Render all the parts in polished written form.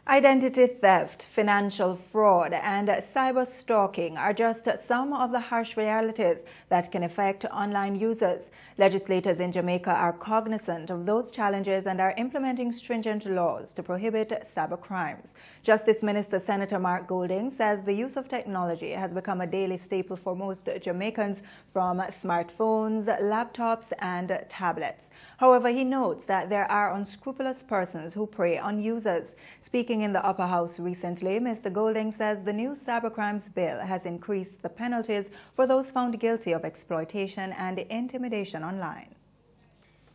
Identity theft, financial fraud, and cyber stalking are just some of the harsh realities that can affect online users. Legislators in Jamaica are cognizant of those challenges and are implementing stringent laws to prohibit cyber crimes. Justice Minister Senator Mark Golding says the use of technology has become a daily staple for most Jamaicans, from smartphones, laptops, and tablets. However, he notes that there are unscrupulous persons who prey on users. Speaking in the Upper House recently, Mr. Golding says the new cybercrimes bill has increased the penalties for those found guilty of exploitation and intimidation online.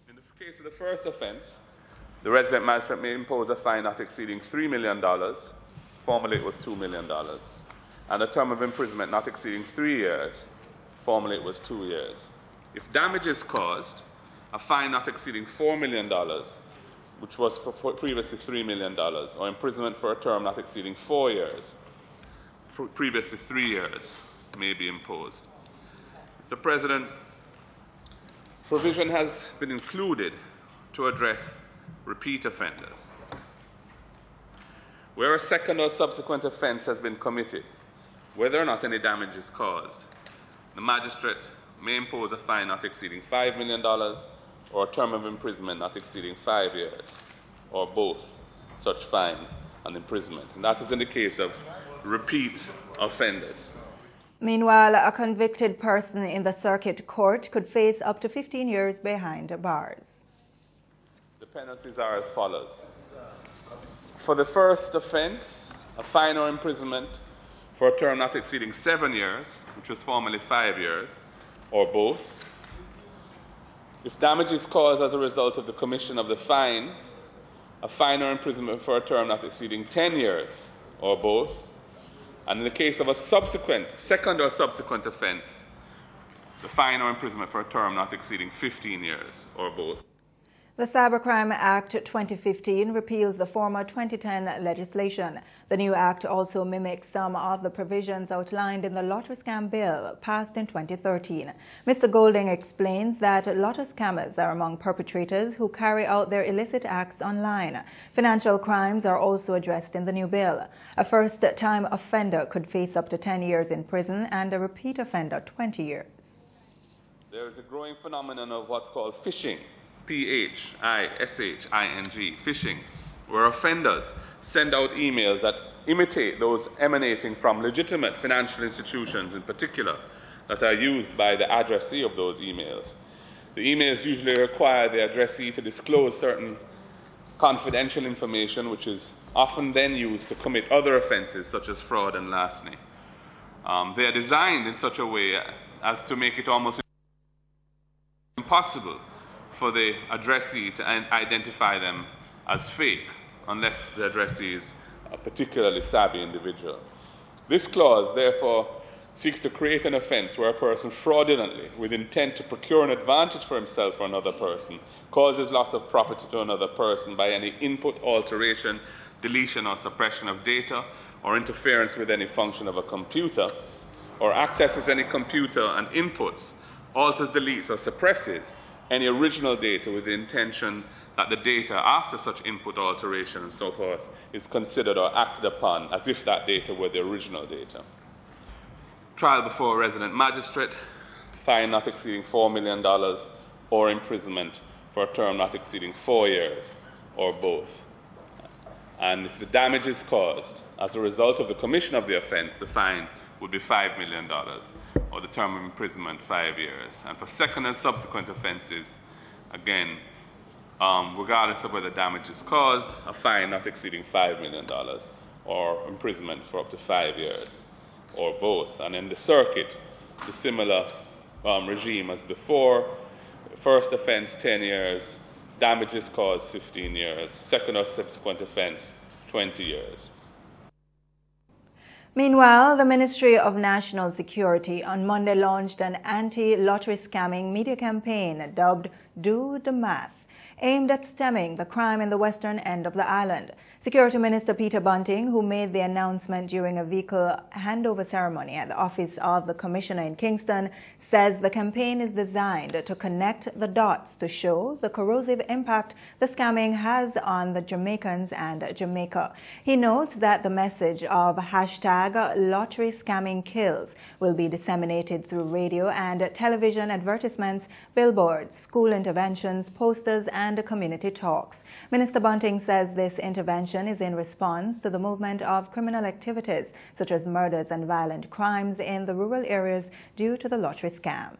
In the case of the first offense, the resident magistrate may impose a fine not exceeding $3 million, formerly it was $2 million, and a term of imprisonment not exceeding 3 years, formerly it was 2 years. If damage is caused, a fine not exceeding $4 million, which was previously $3 million, or imprisonment for a term not exceeding 4 years, previously 3 years, may be imposed. Mr. President, provision has been included to address repeat offenders. Where a second or subsequent offense has been committed, whether or not any damage is caused, the magistrate may impose a fine not exceeding $5 million or a term of imprisonment not exceeding 5 years, or both such fine and imprisonment. And that is in the case of repeat offenders. Meanwhile, a convicted person in the circuit court could face up to 15 years behind bars. The penalties are as follows. For the first offense, a fine or imprisonment for a term not exceeding 7 years, which was formerly 5 years, or both. If damage is caused as a result of the commission of the fine, a fine or imprisonment for a term not exceeding 10 years, or both. And in the case of a second or subsequent offense, the fine or imprisonment for a term not exceeding 15 years, or both. The Cybercrime Act 2015 repeals the former 2010 legislation. The new act also mimics some of the provisions outlined in the lottery scam bill passed in 2013. Mr. Golding explains that lottery scammers are among perpetrators who carry out their illicit acts online. Financial crimes are also addressed in the new bill. A first-time offender could face up to 10 years in prison and a repeat offender 20 years. There is a growing phenomenon of what's called phishing. P-H-I-S-H-I-N-G, phishing, where offenders send out emails that imitate those emanating from legitimate financial institutions in particular that are used by the addressee of those emails. The emails usually require the addressee to disclose certain confidential information, which is often then used to commit other offenses such as fraud and larceny. They are designed in such a way as to make it almost impossible for the addressee to identify them as fake, unless the addressee is a particularly savvy individual. This clause, therefore, seeks to create an offense where a person fraudulently, with intent to procure an advantage for himself or another person, causes loss of property to another person by any input, alteration, deletion or suppression of data, or interference with any function of a computer, or accesses any computer and inputs, alters, deletes, or suppresses any original data with the intention that the data after such input, alteration, and so forth is considered or acted upon as if that data were the original data. Trial before a resident magistrate, fine not exceeding $4 million, or imprisonment for a term not exceeding 4 years, or both. And if the damage is caused as a result of the commission of the offense, the fine would be $5 million, or the term of imprisonment 5 years. And for second and subsequent offenses, again, regardless of whether damage is caused, a fine not exceeding $5 million, or imprisonment for up to 5 years, or both. And in the circuit, the similar regime as before. First offense 10 years, damage is caused 15 years, second or subsequent offense 20 years. Meanwhile, the Ministry of National Security on Monday launched an anti-lottery scamming media campaign dubbed Do the Math, aimed at stemming the crime in the western end of the island. Security Minister Peter Bunting, who made the announcement during a vehicle handover ceremony at the office of the Commissioner in Kingston, says the campaign is designed to connect the dots to show the corrosive impact the scamming has on the Jamaicans and Jamaica. He notes that the message of #LotteryScammingKills will be disseminated through radio and television advertisements, billboards, school interventions, posters, and community talks. Minister Bunting says this intervention is in response to the movement of criminal activities such as murders and violent crimes in the rural areas due to the lottery scam.